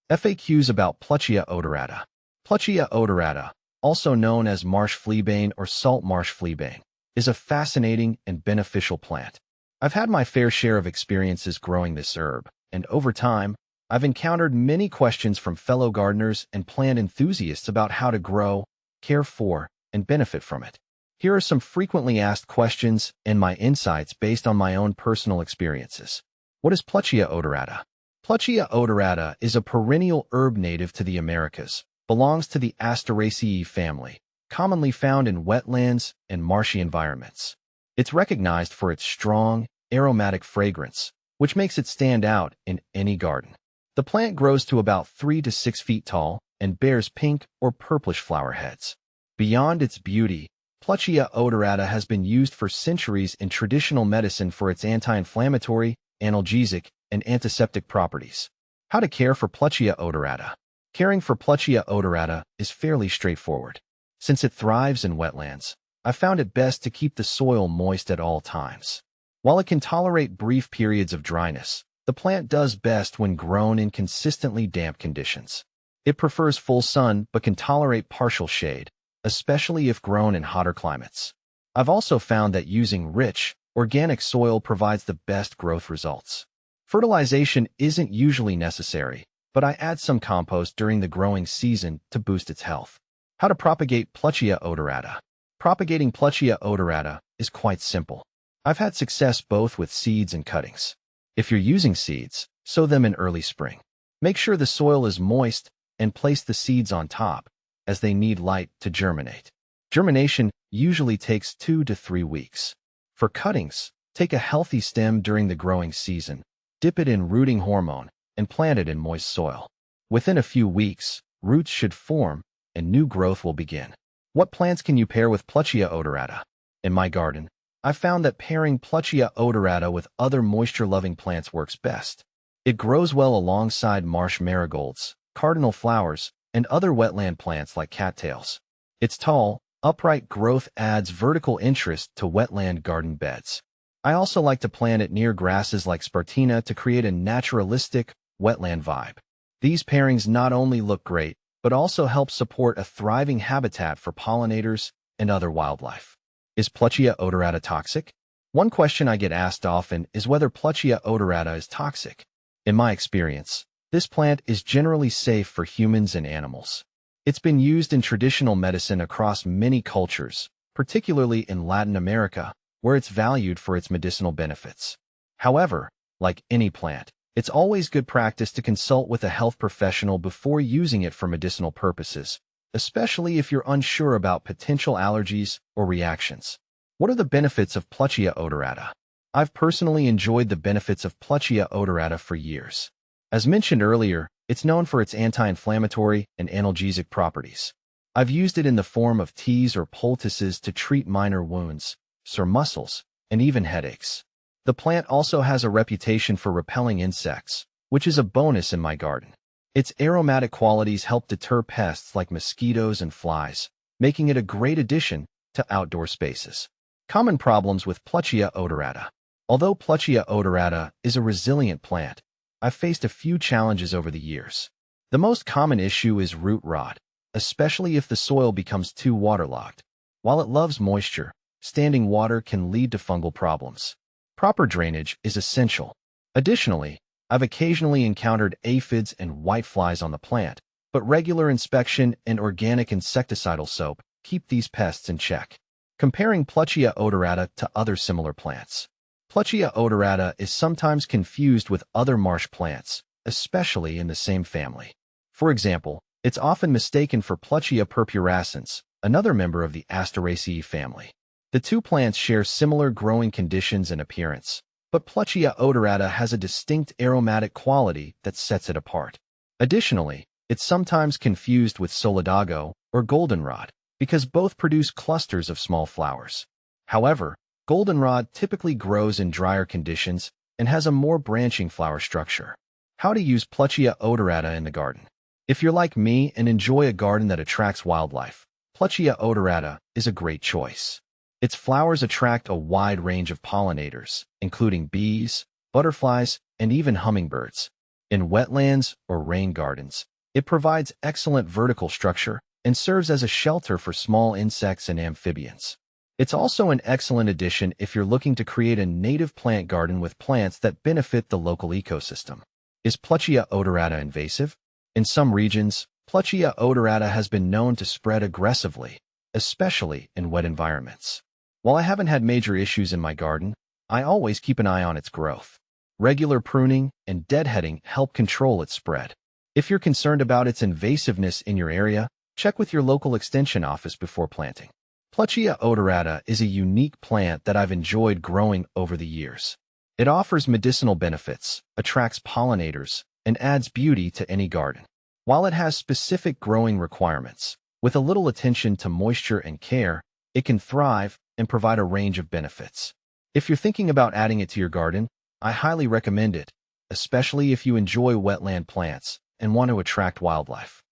FAQs about Pluchea odorata. Pluchea odorata, also known as marsh fleabane or salt marsh fleabane, is a fascinating and beneficial plant. I've had my fair share of experiences growing this herb, and over time, I've encountered many questions from fellow gardeners and plant enthusiasts about how to grow, care for, and benefit from it. Here are some frequently asked questions and my insights based on my own personal experiences. What is Pluchea odorata? Pluchea odorata is a perennial herb native to the Americas, belongs to the Asteraceae family, commonly found in wetlands and marshy environments. It's recognized for its strong, aromatic fragrance, which makes it stand out in any garden. The plant grows to about 3 to 6 feet tall and bears pink or purplish flower heads. Beyond its beauty, Pluchea odorata has been used for centuries in traditional medicine for its anti-inflammatory, analgesic, and antiseptic properties. How to care for Pluchea odorata. Caring for Pluchea odorata is fairly straightforward. Since it thrives in wetlands, I've found it best to keep the soil moist at all times. While it can tolerate brief periods of dryness, the plant does best when grown in consistently damp conditions. It prefers full sun but can tolerate partial shade, especially if grown in hotter climates. I've also found that using rich, organic soil provides the best growth results. Fertilization isn't usually necessary, but I add some compost during the growing season to boost its health. How to propagate Pluchea odorata. Propagating Pluchea odorata is quite simple. I've had success both with seeds and cuttings. If you're using seeds, sow them in early spring. Make sure the soil is moist and place the seeds on top, as they need light to germinate. Germination usually takes 2 to 3 weeks. For cuttings, take a healthy stem during the growing season, dip it in rooting hormone, and plant it in moist soil. Within a few weeks, roots should form and new growth will begin. What plants can you pair with Pluchea odorata? In my garden, I've found that pairing Pluchea odorata with other moisture-loving plants works best. It grows well alongside marsh marigolds, cardinal flowers, and other wetland plants like cattails. Its tall, upright growth adds vertical interest to wetland garden beds. I also like to plant it near grasses like spartina to create a naturalistic, wetland vibe. These pairings not only look great, but also help support a thriving habitat for pollinators and other wildlife. Is Pluchea odorata toxic? One question I get asked often is whether Pluchea odorata is toxic. In my experience, this plant is generally safe for humans and animals. It's been used in traditional medicine across many cultures, particularly in Latin America, where it's valued for its medicinal benefits. However, like any plant, it's always good practice to consult with a health professional before using it for medicinal purposes, especially if you're unsure about potential allergies or reactions. What are the benefits of Pluchea odorata? I've personally enjoyed the benefits of Pluchea odorata for years. As mentioned earlier, it's known for its anti-inflammatory and analgesic properties. I've used it in the form of teas or poultices to treat minor wounds, sore muscles, and even headaches. The plant also has a reputation for repelling insects, which is a bonus in my garden. Its aromatic qualities help deter pests like mosquitoes and flies, making it a great addition to outdoor spaces. Common problems with Pluchea odorata. Although Pluchea odorata is a resilient plant, I've faced a few challenges over the years. The most common issue is root rot, especially if the soil becomes too waterlogged. While it loves moisture, standing water can lead to fungal problems. Proper drainage is essential. Additionally, I've occasionally encountered aphids and whiteflies on the plant, but regular inspection and organic insecticidal soap keep these pests in check. Comparing Pluchea odorata to other similar plants. Pluchea odorata is sometimes confused with other marsh plants, especially in the same family. For example, it's often mistaken for Pluchea purpurascens, another member of the Asteraceae family. The two plants share similar growing conditions and appearance, but Pluchea odorata has a distinct aromatic quality that sets it apart. Additionally, it's sometimes confused with solidago or goldenrod, because both produce clusters of small flowers. However, goldenrod typically grows in drier conditions and has a more branching flower structure. How to use Pluchea odorata in the garden. If you're like me and enjoy a garden that attracts wildlife, Pluchea odorata is a great choice. Its flowers attract a wide range of pollinators, including bees, butterflies, and even hummingbirds. In wetlands or rain gardens, it provides excellent vertical structure and serves as a shelter for small insects and amphibians. It's also an excellent addition if you're looking to create a native plant garden with plants that benefit the local ecosystem. Is Pluchea odorata invasive? In some regions, Pluchea odorata has been known to spread aggressively, especially in wet environments. While I haven't had major issues in my garden, I always keep an eye on its growth. Regular pruning and deadheading help control its spread. If you're concerned about its invasiveness in your area, check with your local extension office before planting. Pluchea odorata is a unique plant that I've enjoyed growing over the years. It offers medicinal benefits, attracts pollinators, and adds beauty to any garden. While it has specific growing requirements, with a little attention to moisture and care, it can thrive and provide a range of benefits. If you're thinking about adding it to your garden, I highly recommend it, especially if you enjoy wetland plants and want to attract wildlife.